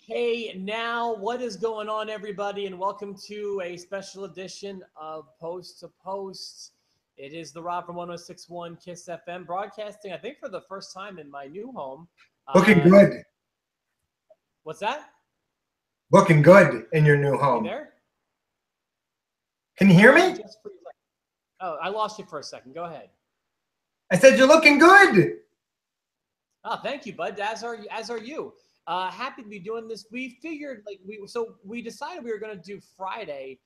Hey, now what is going on, everybody, and welcome to a special edition of Post to Post. It is the Rob from 106.1 Kiss FM broadcasting, I think, for the first time in my new home. Looking good. What's that? Looking good in your new home. You there? Can you hear me? Oh, I lost you for a second. Go ahead. I said you're looking good. Oh, thank you, bud. As are you. Happy to be doing this. We figured we decided we were going to do Friday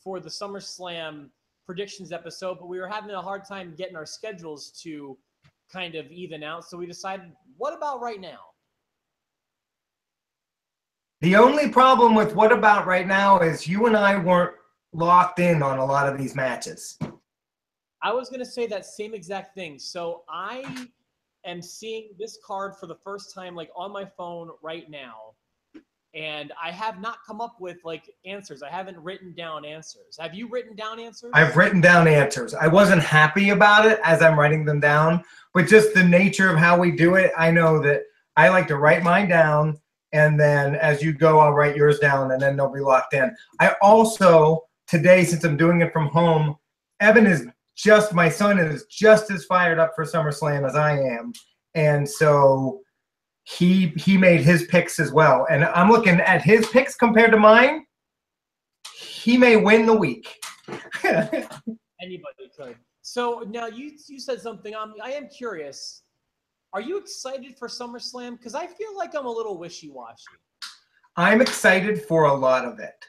for the SummerSlam predictions episode, but we were having a hard time getting our schedules to kind of even out. So we decided, what about right now? The only problem with what about right now is you and I weren't locked in on a lot of these matches. I was going to say that same exact thing. So I am seeing this card for the first time, like on my phone right now. And I have not come up with like answers. I haven't written down answers. Have you written down answers? I've written down answers. I wasn't happy about it as I'm writing them down, but just the nature of how we do it, I know that I like to write mine down, and then as you go, I'll write yours down, and then they'll be locked in. I also, today, since I'm doing it from home, my son is just as fired up for SummerSlam as I am. And so he made his picks as well. And I'm looking at his picks compared to mine. He may win the week. Anybody could. So now you said something. I am curious. Are you excited for SummerSlam? Because I feel like I'm a little wishy-washy. I'm excited for a lot of it.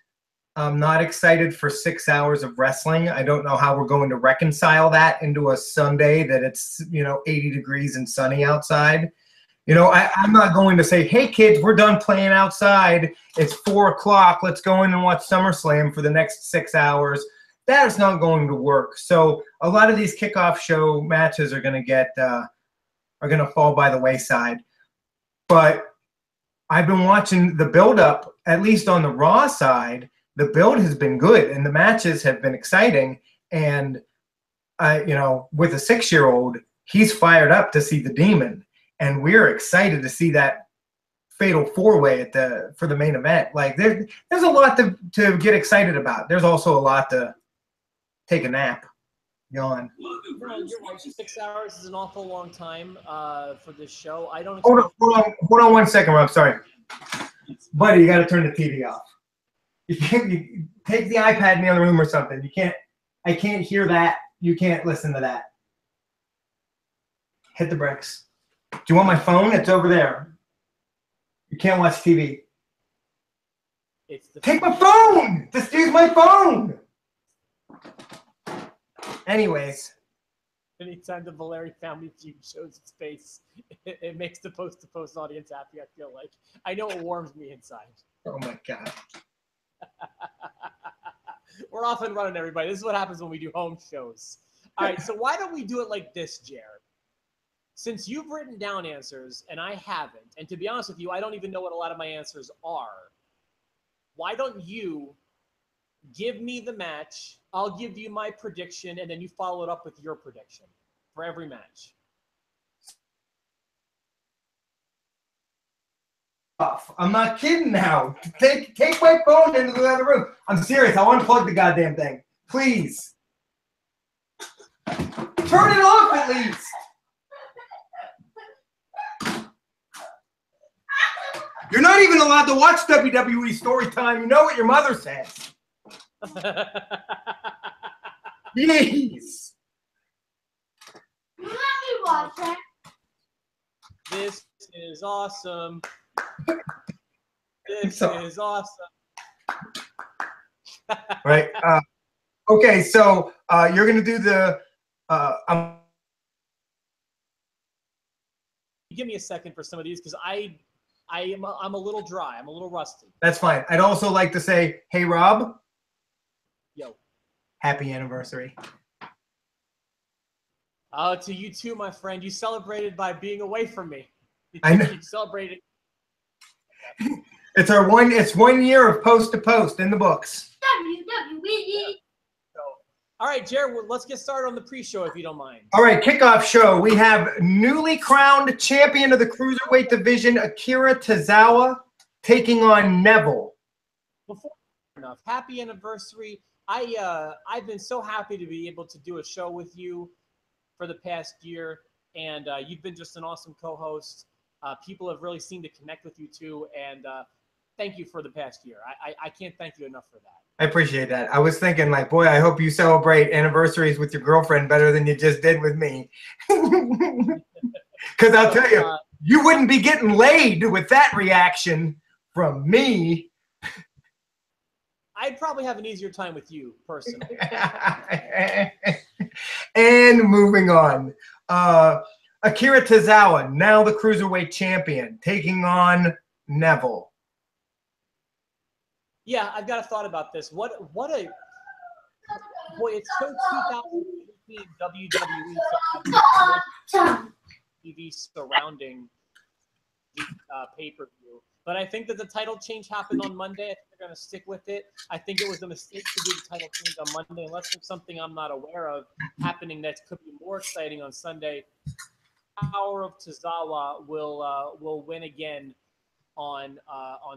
I'm not excited for 6 hours of wrestling. I don't know how we're going to reconcile that into a Sunday that it's, 80 degrees and sunny outside. I'm not going to say, hey, kids, we're done playing outside. It's 4 o'clock. Let's go in and watch SummerSlam for the next 6 hours. That is not going to work. So a lot of these kickoff show matches are going to fall by the wayside. But I've been watching the build-up, at least on the Raw side. The build has been good, and the matches have been exciting. And, with a 6-year-old, he's fired up to see the Demon. And we're excited to see that fatal 4-way for the main event. Like, there's a lot to get excited about. There's also a lot to take a nap, yawn. You're right. 6 hours is an awful long time for this show. I don't. Hold on 1 second, Rob. Sorry, buddy. You got to turn the TV off. You take the iPad in the other room or something. I can't hear that. You can't listen to that. Hit the bricks. Do you want my phone? It's over there. You can't watch TV. Take my phone! Just use my phone! Anyways. Anytime the Valeri family feud shows its face, it makes the post-to-post audience happy, I feel like. I know it warms me inside. Oh, my God. We're off and running, everybody. This is what happens when we do home shows. All right, so why don't we do it like this, Jared? Since you've written down answers and I haven't, and to be honest with you, I don't even know what a lot of my answers are, why don't you give me the match, I'll give you my prediction, and then you follow it up with your prediction for every match. I'm not kidding now. Take my phone into the other room. I'm serious. I want to unplug the goddamn thing. Please. Turn it off at least. You're not even allowed to watch WWE Storytime. You know what your mother says. Please. Let me watch it. This is awesome. This is awesome. Right. Okay, so you're going to do the give me a second for some of these because I'm a little dry. I'm a little rusty. That's fine. I'd also like to say, hey, Rob. Yo. Happy anniversary. To you too, my friend. You celebrated by being away from me. I know. You celebrated. It's 1 year of post to post in the books. WWE. All right, Jared, let's get started on the pre-show if you don't mind. All right, kickoff show. We have newly crowned champion of the Cruiserweight division, Akira Tozawa, taking on Neville. Before enough, happy anniversary. I've been so happy to be able to do a show with you for the past year, and you've been just an awesome co-host. People have really seemed to connect with you too, and thank you for the past year. I can't thank you enough for that. I appreciate that. I was thinking, like, boy, I hope you celebrate anniversaries with your girlfriend better than you just did with me. Because I'll tell you, you wouldn't be getting laid with that reaction from me. I'd probably have an easier time with you, personally. And moving on. Akira Tozawa, now the Cruiserweight Champion, taking on Neville. Yeah, I've got a thought about this. What a boy! It's so 2018 WWE TV surrounding the pay-per-view. But I think that the title change happened on Monday. I think they're going to stick with it. I think it was a mistake to do the title change on Monday, unless there's something I'm not aware of happening that could be more exciting on Sunday. Power of Tozawa will win again on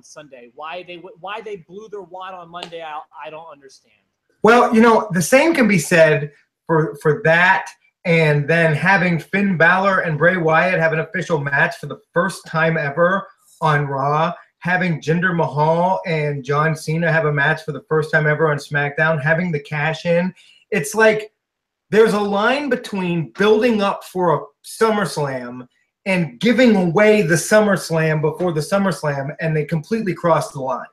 Sunday. Why they blew their wad on Monday, I don't understand. Well, you know, the same can be said for that, and then having Finn Balor and Bray Wyatt have an official match for the first time ever on Raw, having Jinder Mahal and John Cena have a match for the first time ever on SmackDown, having the cash in. It's like there's a line between building up for a SummerSlam and giving away the SummerSlam before the SummerSlam, and they completely crossed the line.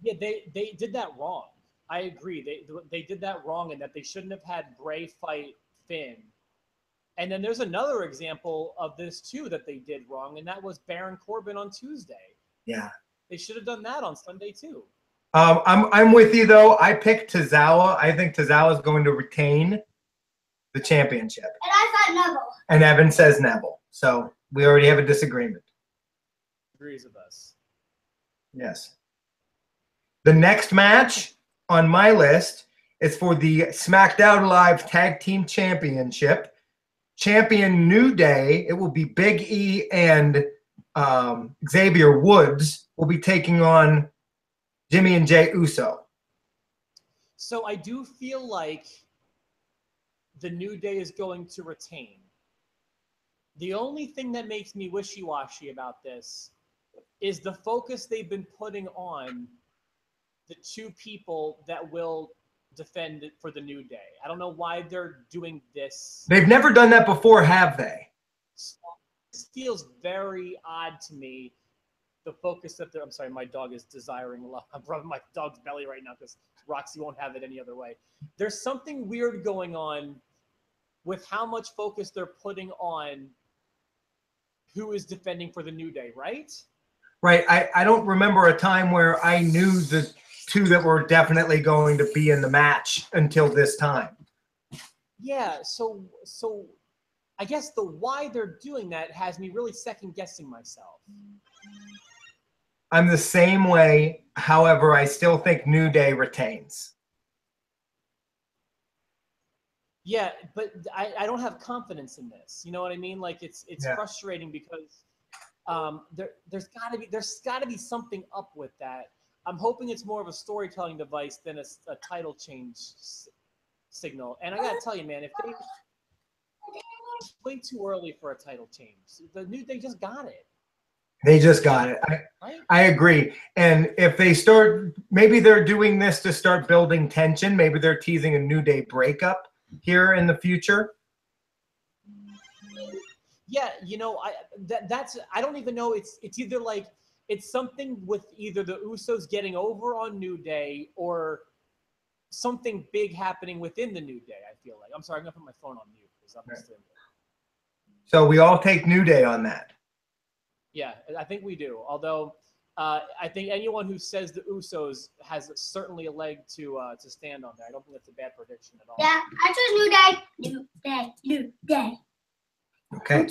Yeah, they did that wrong. I agree. They did that wrong, and that they shouldn't have had Bray fight Finn. And then there's another example of this too that they did wrong, and that was Baron Corbin on Tuesday. Yeah, they should have done that on Sunday too. I'm with you though. I picked Tozawa. I think Tozawa is going to retain the championship. And I thought Neville. And Evan says Neville. So we already have a disagreement. Agrees with us. Yes. The next match on my list is for the SmackDown Live Tag Team Championship. Champion New Day, it will be Big E and Xavier Woods will be taking on Jimmy and Jey Uso. So I do feel like the New Day is going to retain. The only thing that makes me wishy-washy about this is the focus they've been putting on the two people that will defend it for the New Day. I don't know why they're doing this. They've never done that before, have they? This feels very odd to me. The focus that they're, I'm sorry, my dog is desiring love. I'm rubbing my dog's belly right now because Roxy won't have it any other way. There's something weird going on with how much focus they're putting on who is defending for the New Day, right? Right. I don't remember a time where I knew the two that were definitely going to be in the match until this time. Yeah, so I guess the why they're doing that has me really second guessing myself. I'm the same way. However, I still think New Day retains. Yeah, but I don't have confidence in this. You know what I mean? Like it's frustrating because there's got to be something up with that. I'm hoping it's more of a storytelling device than a title change signal. And I gotta tell you, man, if they it's way too early for a title change, they just got it. They just got it. I agree. And if they start, maybe they're doing this to start building tension. Maybe they're teasing a New Day breakup here in the future. Yeah, you know, I don't even know. It's either like it's something with either the Usos getting over on New Day or something big happening within the New Day. I feel like. I'm sorry, I'm gonna put my phone on mute because I'm just. So we all take New Day on that. Yeah, I think we do. Although I think anyone who says the Usos has certainly a leg to stand on there. I don't think that's a bad prediction at all. Yeah, I choose New Day. New Day. Okay.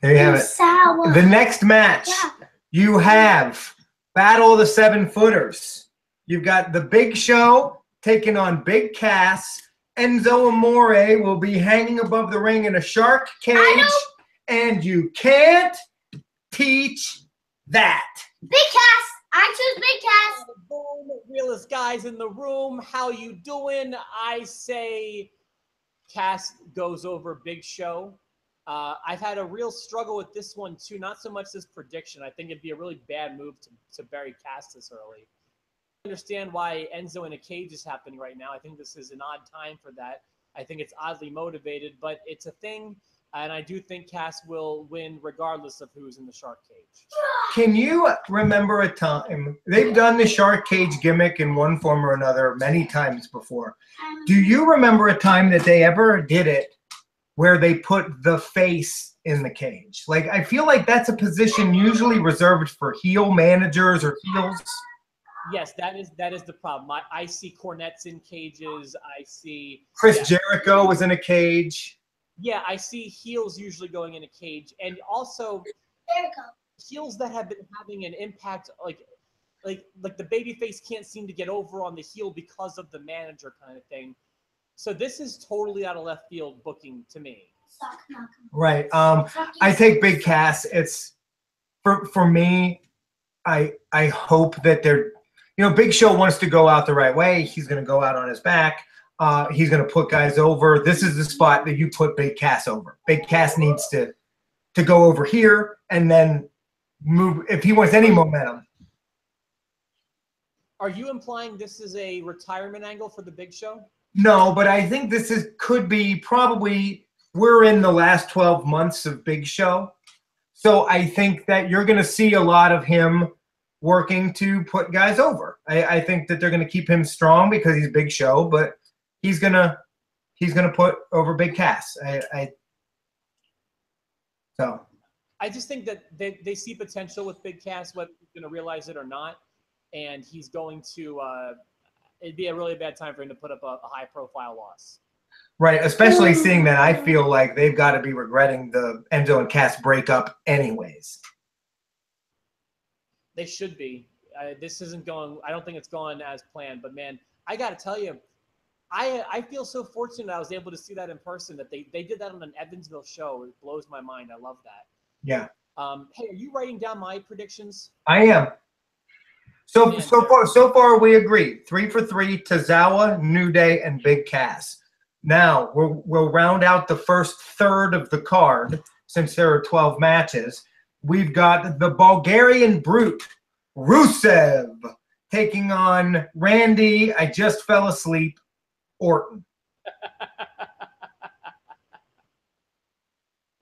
There you have it. The next match, you have Battle of the 7-Footers. You've got the Big Show taking on Big Cass. Enzo Amore will be hanging above the ring in a shark cage. And you can't teach that. Big Cass. I choose Big Cass. Boom, realest guys in the room. How you doing? I say Cass goes over Big Show. I've had a real struggle with this one too. Not so much this prediction. I think it'd be a really bad move to bury Cass this early. I understand why Enzo in a cage is happening right now. I think this is an odd time for that. I think it's oddly motivated, but it's a thing. And I do think Cass will win regardless of who's in the shark cage. Can you remember a time? They've done the shark cage gimmick in one form or another many times before. Do you remember a time that they ever did it where they put the face in the cage? Like, I feel like that's a position usually reserved for heel managers or heels. Yes, that is the problem. I see Cornette's in cages. I see Chris Jericho was in a cage. Yeah, I see heels usually going in a cage, and also heels that have been having an impact, like the babyface can't seem to get over on the heel because of the manager kind of thing. So this is totally out of left field booking to me. Right. I take Big Cass. It's for me. I hope that they're, Big Show wants to go out the right way. He's going to go out on his back. He's going to put guys over. This is the spot that you put Big Cass over. Big Cass needs to go over here and then move if he wants any momentum. Are you implying this is a retirement angle for the Big Show? No, but I think this could be probably, we're in the last 12 months of Big Show. So I think that you're going to see a lot of him working to put guys over. I think that they're going to keep him strong because he's Big Show, but he's gonna put over Big Cass. I just think that they see potential with Big Cass, whether he's going to realize it or not, and he's going to. It'd be a really bad time for him to put up a high-profile loss. Right, especially seeing that I feel like they've got to be regretting the Enzo and Cass breakup anyways. They should be. This isn't going. I don't think it's gone as planned. But man, I got to tell you. I feel so fortunate I was able to see that in person, that they did that on an Evansville show. It blows my mind. I love that. Yeah. Hey, are you writing down my predictions? I am. So far we agree. 3 for 3, Tozawa, New Day, and Big Cass. Now we'll round out the first third of the card since there are 12 matches. We've got the Bulgarian Brute, Rusev, taking on Randy, I just fell asleep, Orton.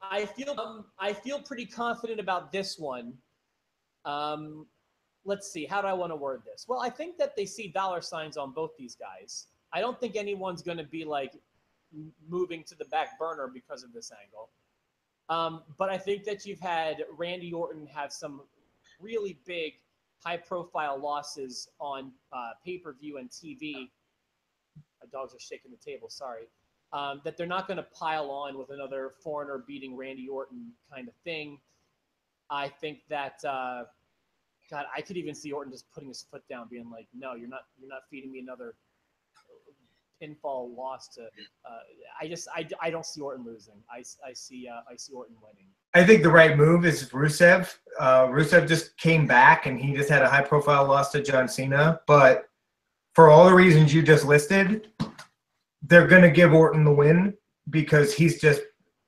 I feel pretty confident about this one. Let's see. How do I want to word this? Well, I think that they see dollar signs on both these guys. I don't think anyone's going to be like moving to the back burner because of this angle. But I think that you've had Randy Orton have some really big, high-profile losses on pay-per-view and TV. My dogs are shaking the table, sorry. That they're not going to pile on with another foreigner beating Randy Orton kind of thing. I think that, God, I could even see Orton just putting his foot down, being like, "No, you're not feeding me another pinfall loss to." I don't see Orton losing. I see Orton winning. I think the right move is Rusev. Rusev just came back and he just had a high-profile loss to John Cena, but for all the reasons you just listed, they're going to give Orton the win because he just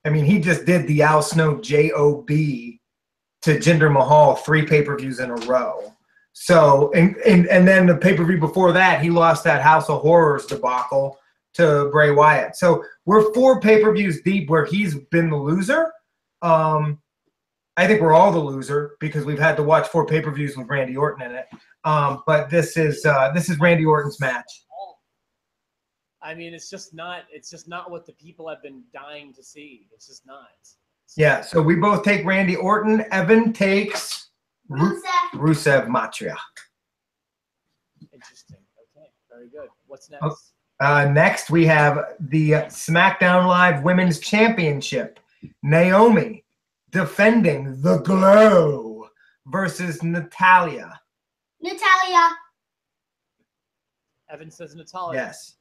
did the Al Snow JOB to Jinder Mahal 3 pay-per-views in a row. So, and then the pay-per-view before that, he lost that House of Horrors debacle to Bray Wyatt. So we're 4 pay-per-views deep where he's been the loser. I think we're all the loser because we've had to watch 4 pay-per-views with Randy Orton in it. But this is Randy Orton's match. I mean, it's just not what the people have been dying to see. It's just not. Yeah, so we both take Randy Orton. Evan takes Rusev Matria. Interesting. Okay, very good. What's next? Next, we have the SmackDown Live Women's Championship. Naomi defending the Glow versus Natalya. Evan says Natalya. Yes.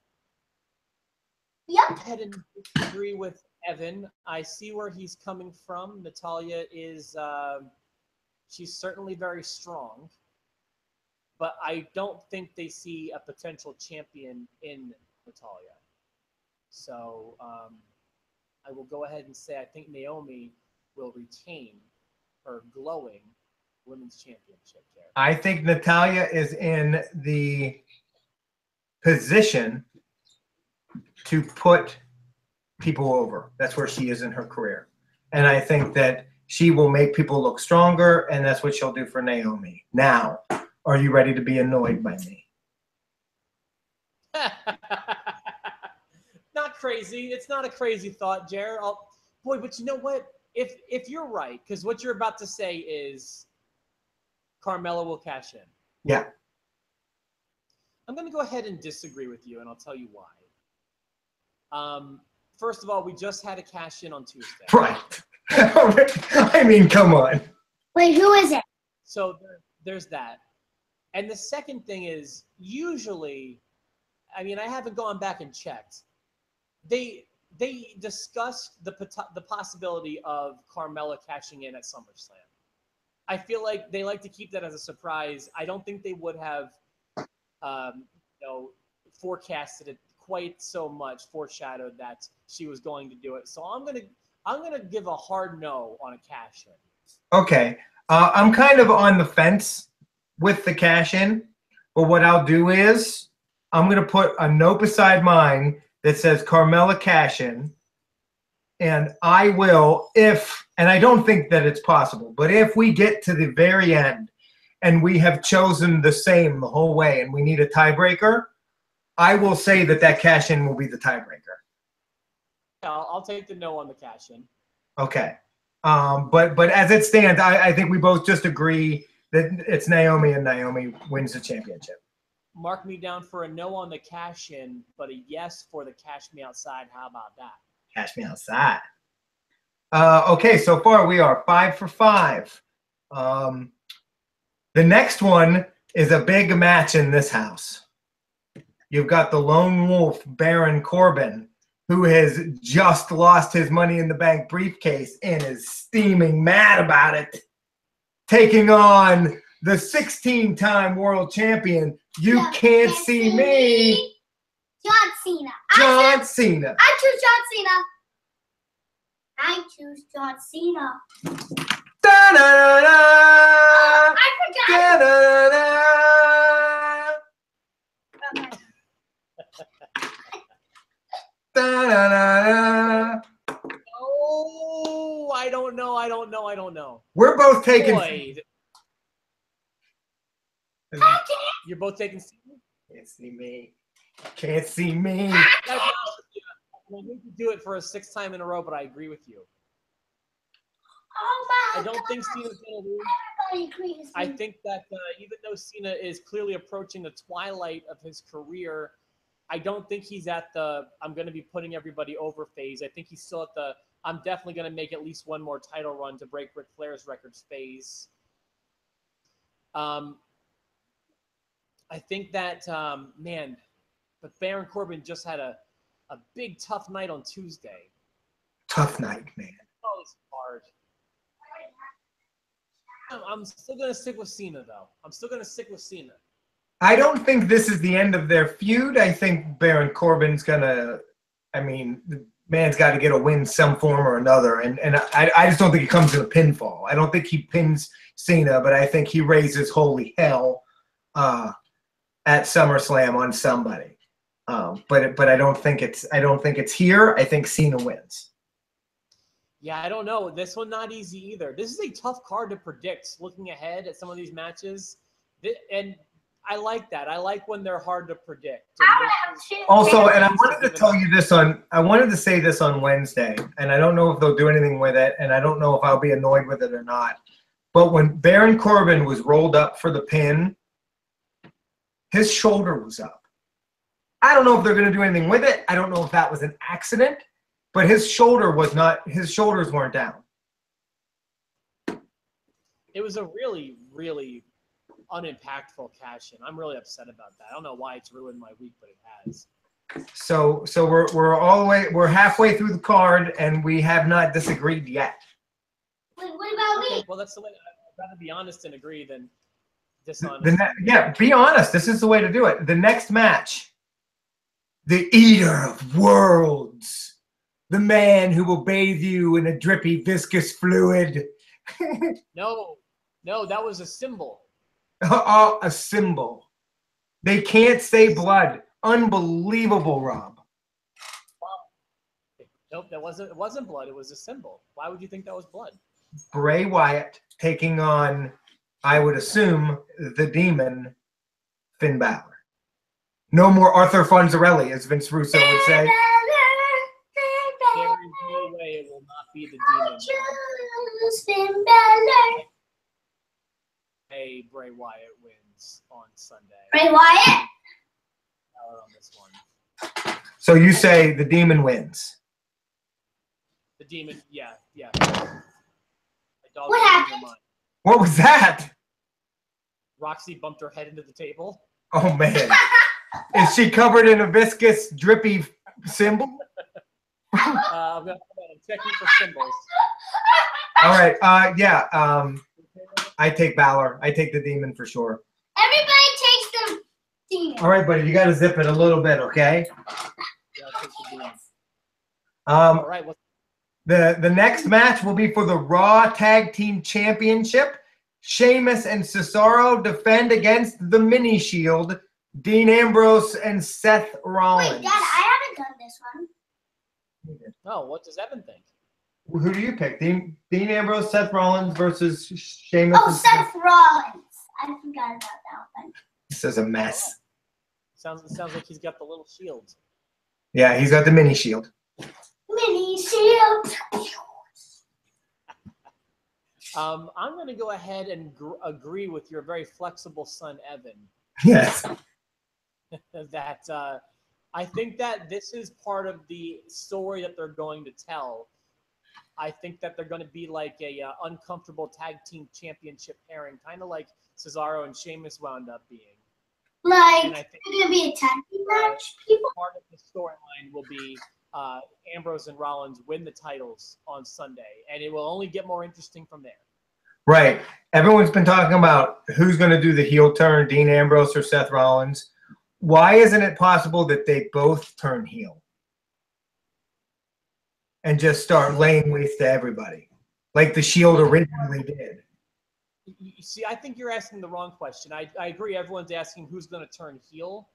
Yep. I hadn't agree with Evan. I see where he's coming from. Natalya is She's certainly very strong, but I don't think they see a potential champion in Natalya. So I will go ahead and say I think Naomi will retain her glowing women's championship there. I think Natalya is in the position to put people over. That's where she is in her career. And I think that she will make people look stronger, and that's what she'll do for Naomi. Now, are you ready to be annoyed by me? Not crazy. It's not a crazy thought, Jared. Boy, but you know what? If you're right, because what you're about to say is Carmella will cash in. Yeah. I'm going to go ahead and disagree with you, and I'll tell you why. First of all, we just had a cash in on Tuesday. Right. I mean, come on. Wait, who is it? So there's that. And the second thing is, usually, I mean, I haven't gone back and checked. They discussed the possibility of Carmella cashing in at SummerSlam. I feel like they like to keep that as a surprise. I don't think they would have, forecasted it quite so much, foreshadowed that she was going to do it. So I'm gonna give a hard no on a cash in. Okay. I'm kind of on the fence with the cash in, but what I'll do is I'm going to put a note beside mine that says Carmella cash in, and I will, and I don't think that it's possible, but if we get to the very end and we have chosen the same the whole way and we need a tiebreaker, I will say that cash in will be the tiebreaker. I'll take the no on the cash in. Okay. But as it stands, I think we both just agree that it's Naomi, and Naomi wins the championship. Mark me down for a no on the cash in, but a yes for the cash me outside. How about that? Cash me outside. Okay, so far we are 5 for 5. The next one is a big match in this house. You've got the lone wolf, Baron Corbin, who has just lost his Money in the Bank briefcase and is steaming mad about it, taking on the 16-time world champion. You can't see me. John Cena. John Cena. I choose John Cena. I choose John Cena. Da-da-da-da. I forgot. Da-da-da-da. Okay. Da-da-da-da. Oh, I don't know. We're both taking. Boyd. You're both taking Cena? Can't see me. Can't see me. I need to do it for a 6th time in a row, but I agree with you. Oh my I don't think Cena's going to lose. Everybody agrees. I think that even though Cena is clearly approaching the twilight of his career, I don't think he's at the I'm going to be putting everybody over phase. I think he's still at the I'm definitely going to make at least one more title run to break Ric Flair's records phase. I think that, but Baron Corbin just had a big, tough night on Tuesday. Tough night, man. Oh, it's hard. I'm still going to stick with Cena, though. I don't think this is the end of their feud. I think Baron Corbin's going to, the man's got to get a win some form or another. And I just don't think it comes in a pinfall. I don't think he pins Cena, but I think he raises holy hell at SummerSlam on somebody. But I don't think it's here. I think Cena wins. Yeah, I don't know. This one not easy either. This is a tough card to predict looking ahead at some of these matches. And I like that. I like when they're hard to predict. Also, and I wanted to tell you this I wanted to say this on Wednesday, and I don't know if they'll do anything with it, and I don't know if I'll be annoyed with it or not. But when Baron Corbin was rolled up for the pin, his shoulder was up. I don't know if they're going to do anything with it. I don't know if that was an accident, but his shoulders weren't down. It was a really, really unimpactful cash in. I'm really upset about that. I don't know why it's ruined my week, but it has. So we're halfway through the card, and we have not disagreed yet. Wait, what about me? Well, that's the way. rather be honest and agree than dishonest. Yeah, be honest. This is the way to do it. The next match, the Eater of Worlds, the man who will bathe you in a drippy, viscous fluid. No, that was a symbol. A symbol. They can't say blood. Unbelievable, Rob. Nope, it wasn't blood. It was a symbol. Why would you think that was blood? Bray Wyatt taking on, I would assume, the Demon, Finn Balor. No more Arthur Fonzarelli, as Vince Russo would say. There is no way it will not be the Demon. Finn Balor. Hey, Bray Wyatt wins on Sunday. Bray Wyatt. Balor on this one. So you say the Demon wins. The Demon, yeah. What happened? What was that? Roxy bumped her head into the table. Oh, man. Is she covered in a viscous, drippy symbol? I'm checking for symbols. All right. I take Balor. I take the Demon for sure. Everybody takes the Demon. All right, buddy. You got to zip it a little bit, okay? Yeah, I'll take the Demon. All right. The next match will be for the Raw Tag Team Championship. Sheamus and Cesaro defend against the Mini Shield, Dean Ambrose and Seth Rollins. Wait, Dad, I haven't done this one. Oh, what does Evan think? Who do you pick? Dean Ambrose, Seth Rollins versus Sheamus? Oh, Seth Rollins. I forgot about that one. This is a mess. Sounds like he's got the little shield. Yeah, he's got the Mini Shield. Mini Shield. I'm going to go ahead and agree with your very flexible son, Evan. Yes. That I think that this is part of the story that they're going to tell. I think that they're going to be like a uncomfortable tag team championship pairing, kind of like Cesaro and Sheamus wound up being. Like, and I think it's going to be a tag team match, people? Part of the storyline will be Ambrose and Rollins win the titles on Sunday, and it will only get more interesting from there. Right. Everyone's been talking about who's going to do the heel turn, Dean Ambrose or Seth Rollins. Why isn't it possible that they both turn heel and just start laying waste to everybody, like the Shield originally did? You see, I think you're asking the wrong question. I agree. Everyone's asking who's going to turn heel.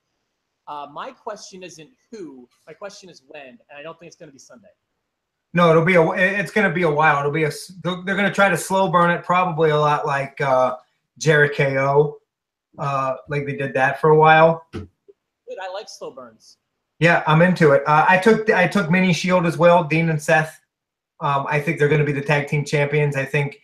My question isn't who. My question is when, and I don't think it's going to be Sunday. No, it's going to be a while. They're going to try to slow burn it, probably a lot like Jericho, like they did that for a while. Good, I like slow burns. Yeah, I'm into it. I took Mini Shield as well, Dean and Seth. I think they're going to be the tag team champions. I think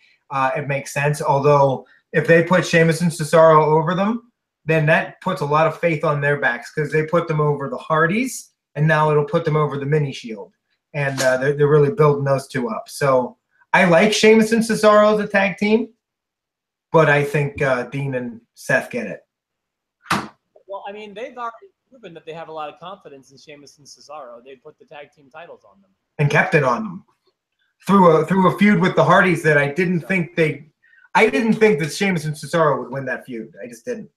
it makes sense. Although if they put Sheamus and Cesaro over them, then that puts a lot of faith on their backs because they put them over the Hardys, and now it'll put them over the Mini Shield. And they're really building those two up. So I like Sheamus and Cesaro as a tag team, but I think Dean and Seth get it. Well, I mean, they've already proven that they have a lot of confidence in Sheamus and Cesaro. They put the tag team titles on them. And kept it on them. Through a feud with the Hardys that I didn't think that Sheamus and Cesaro would win that feud. I just didn't.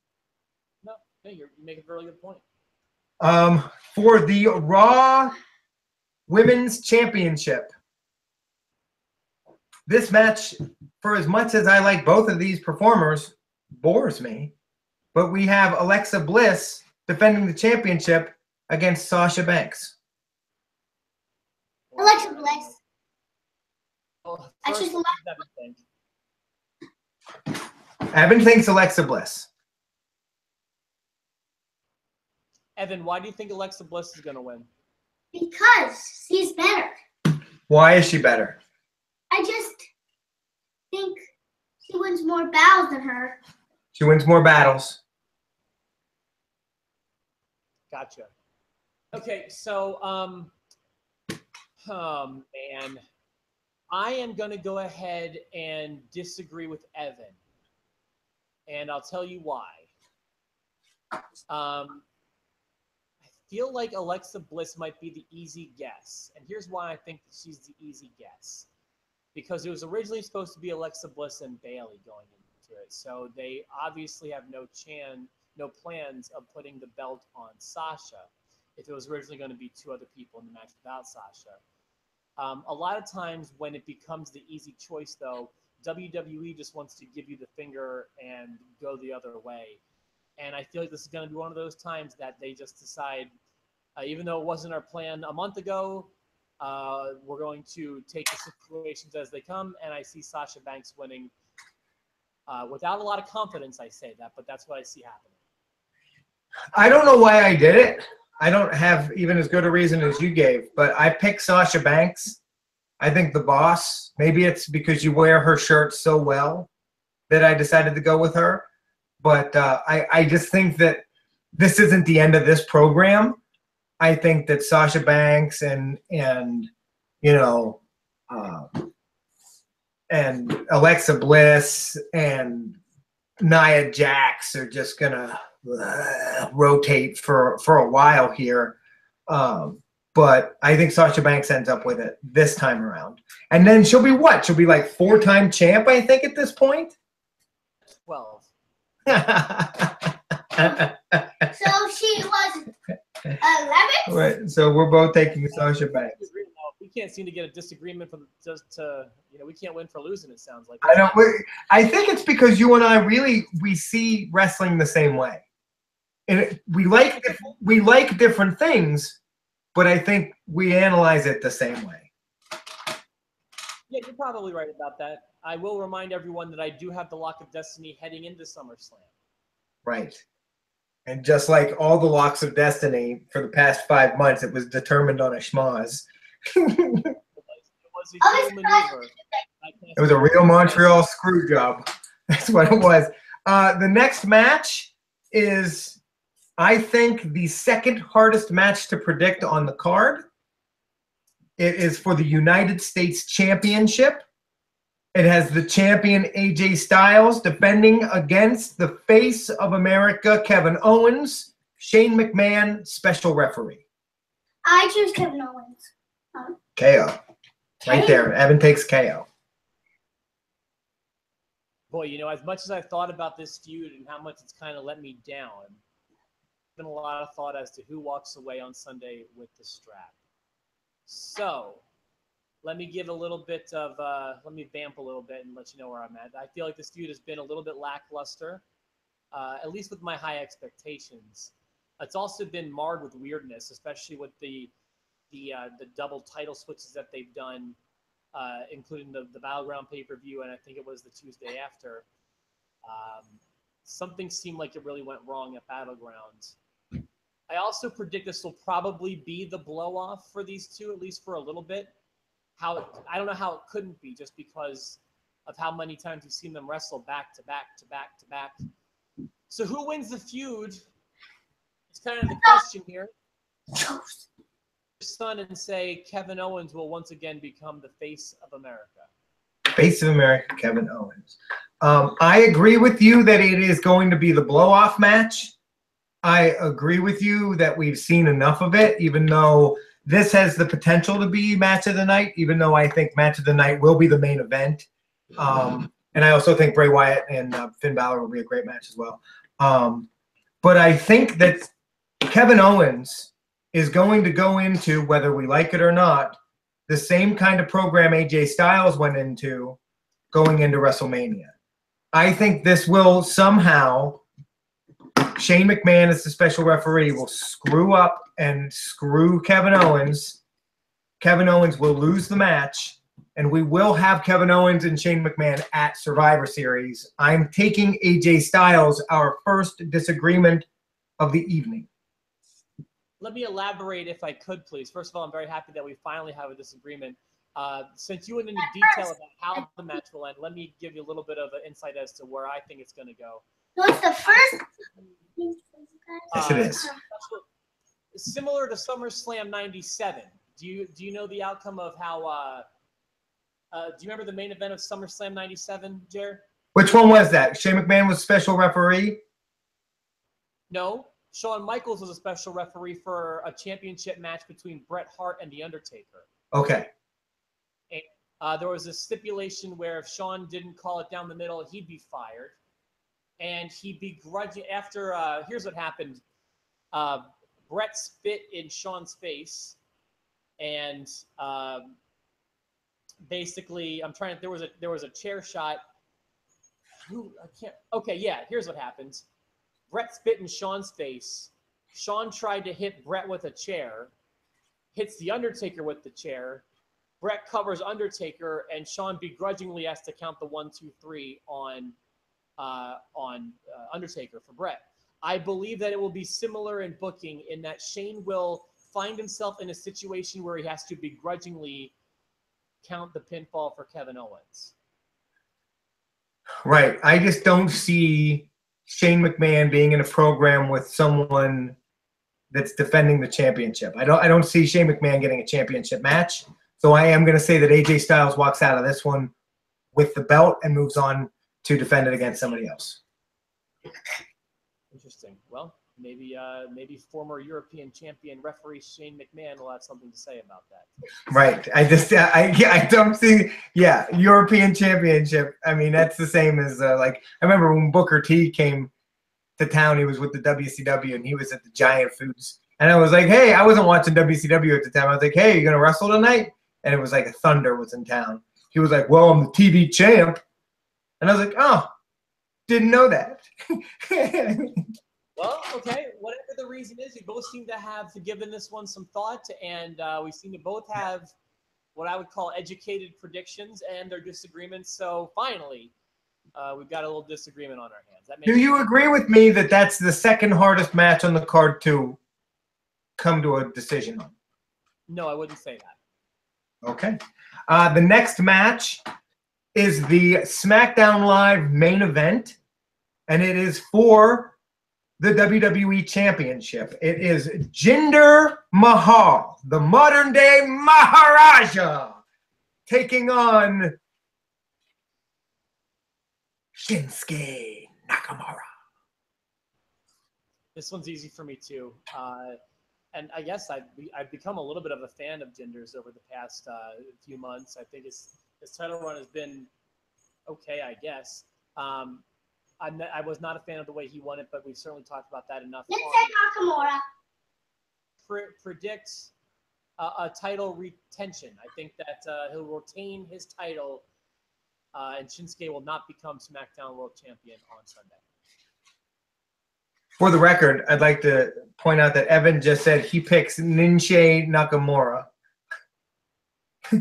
No, you make a really good point. For the Raw Women's Championship. This match, for as much as I like both of these performers, bores me. But we have Alexa Bliss defending the championship against Sasha Banks. Alexa Bliss. Well, I choose Alexa. Evan thinks Alexa Bliss. Evan, why do you think Alexa Bliss is going to win? Because she's better. Why is she better? I just think she wins more battles than her. She wins more battles. Gotcha. Okay, so, oh man, I am going to go ahead and disagree with Evan, and I'll tell you why. I feel like Alexa Bliss might be the easy guess, and here's why I think that she's the easy guess. because it was originally supposed to be Alexa Bliss and Bayley going into it. So they obviously have no plans of putting the belt on Sasha if it was originally going to be 2 other people in the match without Sasha. A lot of times when it becomes the easy choice, though, WWE just wants to give you the finger and go the other way. And I feel like this is going to be one of those times that they just decide, even though it wasn't our plan a month ago, we're going to take the situations as they come. And I see Sasha Banks winning without a lot of confidence. I say that, but that's what I see happening. I don't know why I did it. I don't have even as good a reason as you gave, but I picked Sasha Banks. I think the boss, maybe it's because you wear her shirt so well that I decided to go with her. But I just think that this isn't the end of this program. I think that Sasha Banks and you know, and Alexa Bliss and Nia Jax are just going to rotate for a while here. But I think Sasha Banks ends up with it this time around. And then she'll be what? She'll be like 4-time champ, I think, at this point? 12. So she was 11? Right. So we're both taking Sasha Banks. We can't seem to get a disagreement from just to, we can't win for losing, it sounds like. I don't. I think it's because you and I we see wrestling the same way. And we like different things, but I think we analyze it the same way. Yeah, you're probably right about that. I will remind everyone that I do have the Lock of Destiny heading into SummerSlam. Right. And just like all the Locks of Destiny for the past 5 months, it was determined on a schmoz. It was a human maneuver. It was a real Montreal screw job. That's what it was. The next match is, I think, the second hardest match to predict on the card. It is for the United States Championship. It has the champion AJ Styles defending against the face of America, Kevin Owens. Shane McMahon, special referee. I choose Kevin Owens. KO. Right there. Evan takes KO. Boy, as much as I've thought about this feud and how much it's kind of let me down, there's been a lot of thought as to who walks away on Sunday with the strap. So, let me give a little bit of, let me vamp a little bit and let you know where I'm at. I feel like this feud has been a little bit lackluster, at least with my high expectations. It's also been marred with weirdness, especially with the double title switches that they've done, including the Battleground pay-per-view, and I think it was the Tuesday after. Something seemed like it really went wrong at Battleground. I also predict this will probably be the blow-off for these two, at least for a little bit. I don't know how it couldn't be, just because of how many times we've seen them wrestle back to back to back to back. So who wins the feud? It's kind of the question here. Son and say Kevin Owens will once again become the face of America. Face of America, Kevin Owens. I agree with you that it is going to be the blow-off match. I agree with you that we've seen enough of it, even though this has the potential to be match of the night, even though I think match of the night will be the main event. And I also think Bray Wyatt and Finn Balor will be a great match as well. But I think that Kevin Owens is going to go into, whether we like it or not, the same kind of program AJ Styles went into going into WrestleMania. I think this will somehow, Shane McMahon as the special referee will screw up and screw Kevin Owens. Kevin Owens will lose the match, and we will have Kevin Owens and Shane McMahon at Survivor Series. I'm taking AJ Styles, our first disagreement of the evening. Let me elaborate if I could, please. First of all, I'm very happy that we finally have a disagreement. Since you went into detail about how the match will end, let me give you a little bit of an insight as to where I think it's going to go. So it's the first. Yes, it is. Similar to SummerSlam 97. Do you know the outcome of how? Do you remember the main event of SummerSlam 97, Jared? Which one was that? Shane McMahon was special referee? No. Shawn Michaels was a special referee for a championship match between Bret Hart and The Undertaker. Okay. There was a stipulation where if Shawn didn't call it down the middle, he'd be fired. And he begrudged after, here's what happened. Brett spit in Shawn's face. And basically, there was a chair shot. Okay, yeah, here's what happened. Brett spit in Shawn's face. Shawn tried to hit Brett with a chair, hits the Undertaker with the chair. Brett covers Undertaker, and Shawn begrudgingly has to count the 1, 2, 3 on Undertaker for Brett. I believe that it will be similar in booking in that Shane will find himself in a situation where he has to begrudgingly count the pinfall for Kevin Owens. Right. I just don't see Shane McMahon being in a program with someone that's defending the championship. I don't see Shane McMahon getting a championship match. So I am going to say that AJ Styles walks out of this one with the belt and moves on to defend it against somebody else. Interesting. Well, maybe former European champion referee Shane McMahon will have something to say about that. Right. I don't see. Yeah, European Championship. I mean, that's the same as like I remember when Booker T came to town. He was with the WCW and he was at the Giant Foods. And I was like, hey, I wasn't watching WCW at the time. I was like, hey, you gonna wrestle tonight? And it was like a Thunder was in town. He was like, well, I'm the TV champ. And I was like, oh, didn't know that. Well, okay, whatever the reason is, we both seem to have given this one some thought, and we seem to both have what I would call educated predictions and their disagreements. So finally, we've got a little disagreement on our hands. Do you agree with me that that's the second hardest match on the card to come to a decision on? No, I wouldn't say that. Okay. The next match is the SmackDown Live main event, and it is for the WWE Championship. It is Jinder Mahal, the modern-day Maharaja, taking on Shinsuke Nakamura. This one's easy for me too, and I guess I've become a little bit of a fan of Jinder's over the past few months. I think his title run has been okay, I guess. I was not a fan of the way he won it, but we've certainly talked about that enough. Let's say Nakamura. Predict a title retention. I think that he'll retain his title, and Shinsuke will not become SmackDown World Champion on Sunday. For the record, I'd like to point out that Evan just said he picks Ninshe Nakamura. All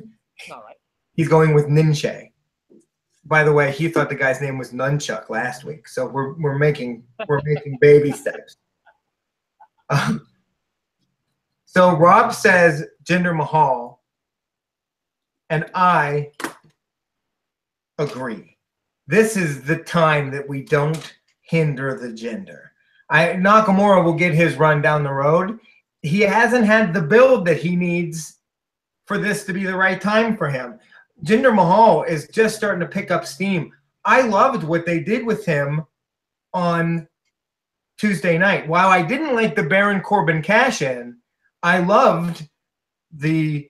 right. He's going with Ninshe. By the way, he thought the guy's name was Nunchuck last week, so we're making baby steps. So Rob says Jinder Mahal, and I agree. This is the time that we don't hinder the Jinder. Nakamura will get his run down the road. He hasn't had the build that he needs for this to be the right time for him. Jinder Mahal is just starting to pick up steam. I loved what they did with him on Tuesday night. While I didn't like the Baron Corbin cash-in, I loved the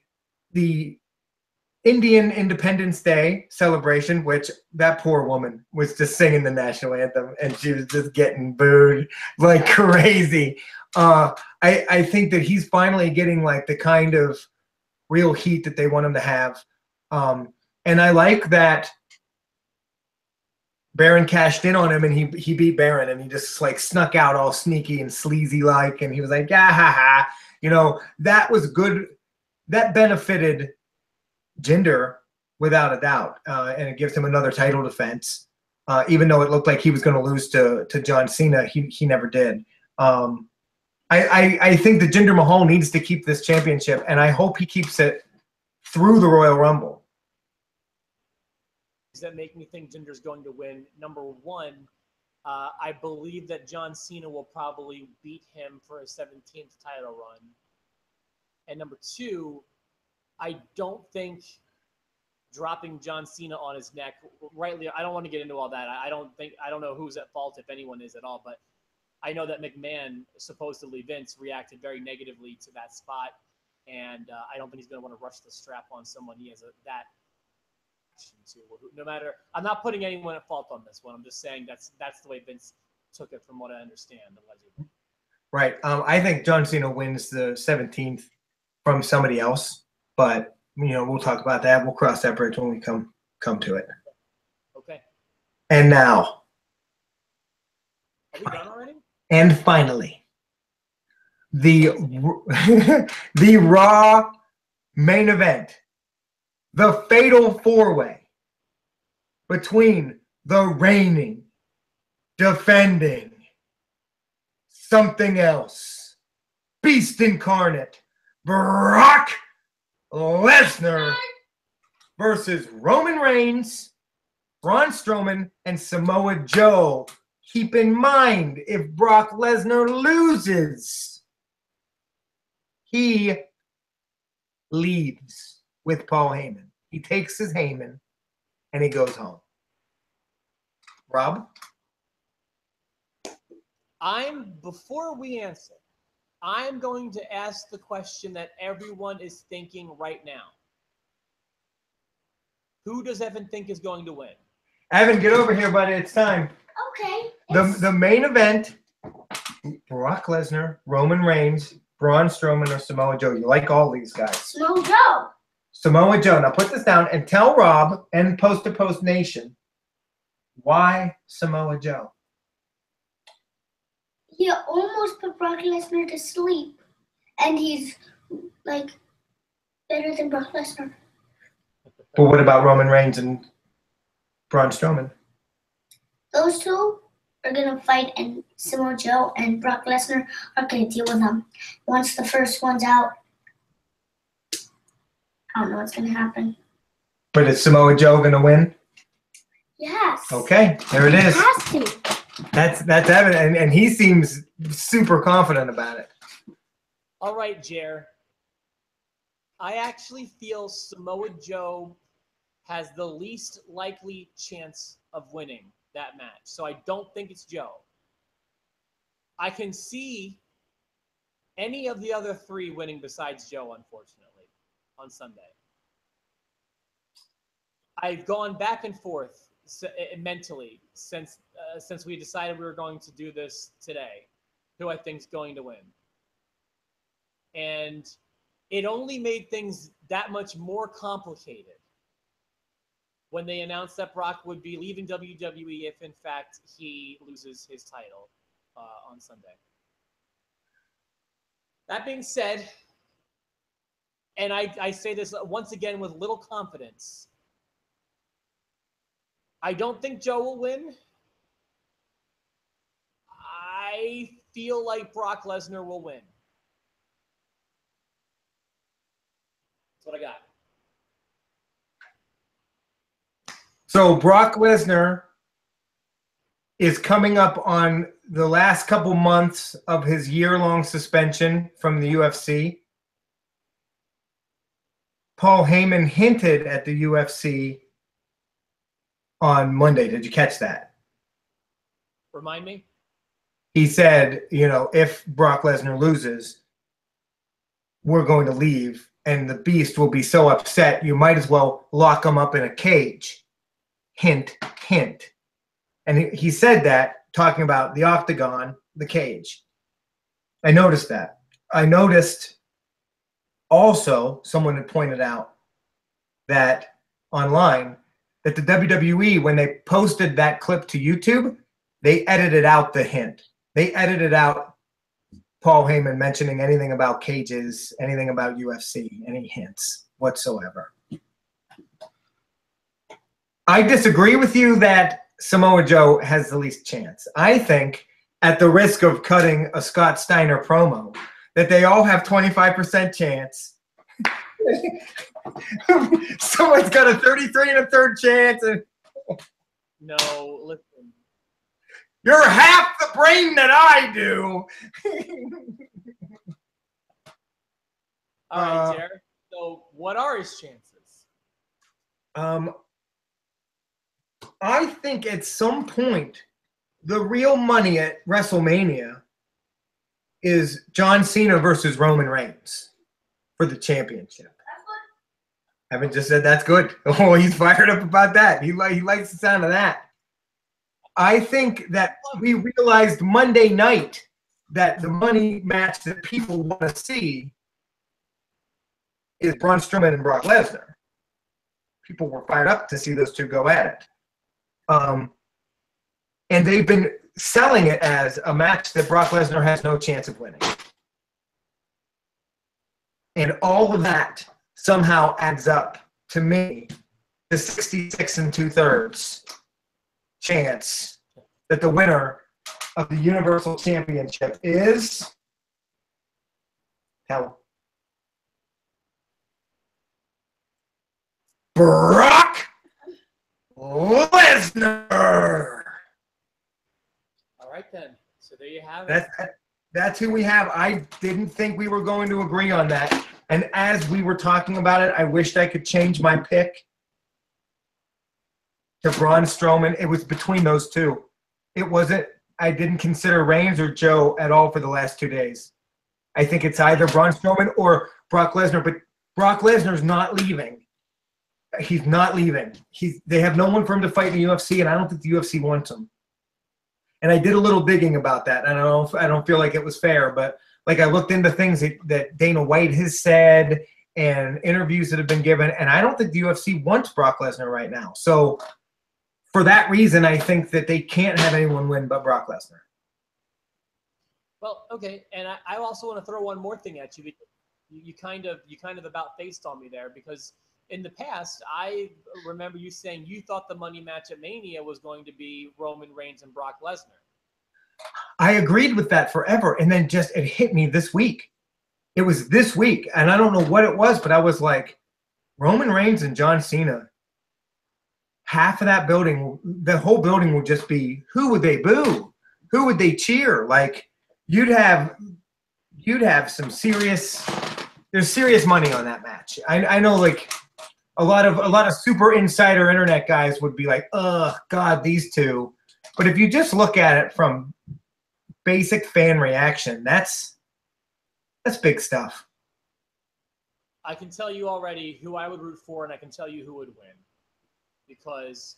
Indian Independence Day celebration, which that poor woman was just singing the national anthem, and she was just getting booed like crazy. I think that he's finally getting like the kind of real heat that they want him to have. And I like that Baron cashed in on him, and he beat Baron, and he just like snuck out all sneaky and sleazy like, and he was like, yeah, ha, ha. You know, that was good. That benefited Jinder without a doubt, and it gives him another title defense. Even though it looked like he was going to lose to John Cena, he never did. I think that Jinder Mahal needs to keep this championship, and I hope he keeps it through the Royal Rumble. Does that make me think Jinder's going to win? Number one, I believe that John Cena will probably beat him for a 17th title run. And number two, I don't think dropping John Cena on his neck, rightly, I don't want to get into all that. I don't know who's at fault, if anyone is at all, but I know that McMahon, supposedly Vince, reacted very negatively to that spot. And I don't think he's going to want to rush the strap on someone he has that reaction to. No matter, I'm not putting anyone at fault on this one. I'm just saying that's the way Vince took it, from what I understand. Allegedly. Right. I think John Cena wins the 17th from somebody else, but we'll talk about that. We'll cross that bridge when we come to it. Okay. And now. Are we done already? And finally, the the Raw main event, the fatal four-way between the reigning, defending, something else, beast incarnate, Brock Lesnar versus Roman Reigns, Braun Strowman, and Samoa Joe. Keep in mind, if Brock Lesnar loses, he leaves with Paul Heyman. He takes his Heyman and he goes home. Rob? Before we answer, I'm going to ask the question that everyone is thinking right now. Who does Evan think is going to win? Evan, get over here, buddy. It's time. Okay. The main event, Brock Lesnar, Roman Reigns, Braun Strowman, or Samoa Joe. You like all these guys. Samoa Joe. Samoa Joe. Now put this down and tell Rob and Post to Post Nation why Samoa Joe. He almost put Brock Lesnar to sleep, and he's like better than Brock Lesnar. But what about Roman Reigns and Braun Strowman? Those two are gonna fight, and Samoa Joe and Brock Lesnar are gonna deal with them. Once the first one's out, I don't know what's gonna happen. But is Samoa Joe gonna win? Yes. Okay, there it is. He has to. That's Evan, and he seems super confident about it. All right, Jer. I actually feel Samoa Joe has the least likely chance of winning that match. So I don't think it's Joe. I can see any of the other three winning besides Joe, unfortunately, on Sunday. I've gone back and forth mentally since we decided we were going to do this today, who I think is going to win. And it only made things that much more complicated when they announced that Brock would be leaving WWE if, in fact, he loses his title on Sunday. That being said, and I say this once again with little confidence, I don't think Joe will win. I feel like Brock Lesnar will win. That's what I got. So Brock Lesnar is coming up on the last couple months of his year-long suspension from the UFC. Paul Heyman hinted at the UFC on Monday. Did you catch that? Remind me? He said, if Brock Lesnar loses, we're going to leave, and the Beast will be so upset, you might as well lock him up in a cage. Hint, hint. And he said that, talking about the octagon, the cage. I noticed that. I noticed also, someone had pointed out that online, that the WWE, when they posted that clip to YouTube, they edited out the hint. They edited out Paul Heyman mentioning anything about cages, anything about UFC, any hints whatsoever. I disagree with you that Samoa Joe has the least chance. I think, at the risk of cutting a Scott Steiner promo, that they all have 25% chance. Someone's got a 33 and a third chance. And No, listen. you're half the brain that I do. All right, Jared. So what are his chances? I think at some point, the real money at WrestleMania is John Cena versus Roman Reigns for the championship. Evan just said that's good. Oh, he's fired up about that. He likes the sound of that. I think that we realized Monday night that the money match that people want to see is Braun Strowman and Brock Lesnar. People were fired up to see those two go at it. And they've been selling it as a match that Brock Lesnar has no chance of winning. And all of that somehow adds up to me the 66 2/3 chance that the winner of the Universal Championship is Brock Lesnar. All right, then. So there you have it. That's who we have. I didn't think we were going to agree on that. And as we were talking about it, I wished I could change my pick to Braun Strowman. It was between those two. It wasn't, I didn't consider Reigns or Joe at all for the last 2 days. I think it's either Braun Strowman or Brock Lesnar, but Brock Lesnar's not leaving. He's not leaving. They have no one for him to fight in the UFC, and I don't think the UFC wants him. And I did a little digging about that. And I don't feel like it was fair, but like I looked into things that Dana White has said and interviews that have been given, and I don't think the UFC wants Brock Lesnar right now. So for that reason, I think that they can't have anyone win but Brock Lesnar. Well, okay, and I also want to throw one more thing at you. Because you kind of about faced on me there, because in the past, I remember you saying you thought the money match at Mania was going to be Roman Reigns and Brock Lesnar. I agreed with that forever, and then just it hit me this week. It was this week, and I don't know what it was, but I was like, Roman Reigns and John Cena. Half of that building, the whole building would just be, who would they boo? Who would they cheer? Like, you'd have some serious, there's serious money on that match. I know, like, a lot of super insider internet guys would be like, oh God, these two. But if you just look at it from basic fan reaction, that's big stuff. I can tell you already who I would root for, and I can tell you who would win, because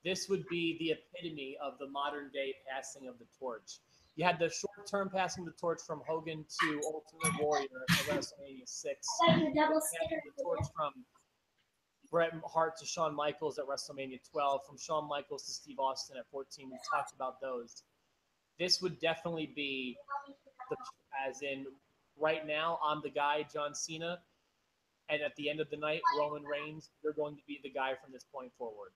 this would be the epitome of the modern day passing of the torch. You had the short-term passing the torch from Hogan to Ultimate Warrior at WrestleMania 6. You had the torch from Bret Hart to Shawn Michaels at WrestleMania 12, from Shawn Michaels to Steve Austin at 14. We talked about those. This would definitely be, as in right now, I'm the guy, John Cena, and at the end of the night, Roman Reigns, you're going to be the guy from this point forward.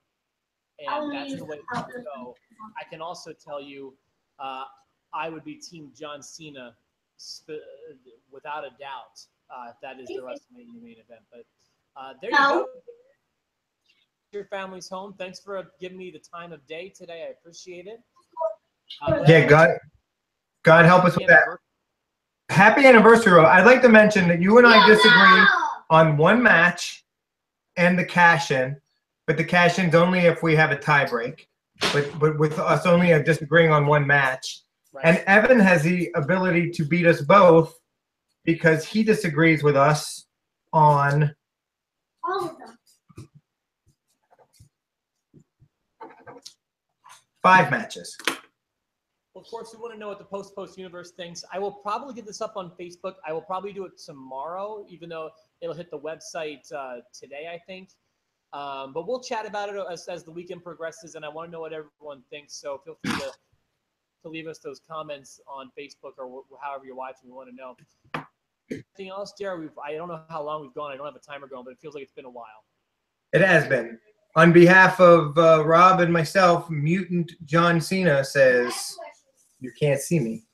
And that's the way it's going to go. I can also tell you, I would be Team John Cena without a doubt if that is the WrestleMania main event. But there you go. Your family's home. Thanks for giving me the time of day today. I appreciate it. Yeah, God help us with that. Happy anniversary. I'd like to mention that you and I disagree on one match and the cash-in, but the cash-in's only if we have a tie break. But with us only disagreeing on one match. Right. And Evan has the ability to beat us both because he disagrees with us on all of them. 5 matches. Well, of course, we want to know what the post universe thinks. I will probably get this up on Facebook. I will probably do it tomorrow, even though it'll hit the website today, I think. But we'll chat about it as the weekend progresses, and I want to know what everyone thinks. So feel free to leave us those comments on Facebook or however you're watching. We want to know. Anything else, Jared? I don't know how long we've gone. I don't have a timer going, but it feels like it's been a while. It has been. On behalf of Rob and myself, Mutant John Cena says, you can't see me.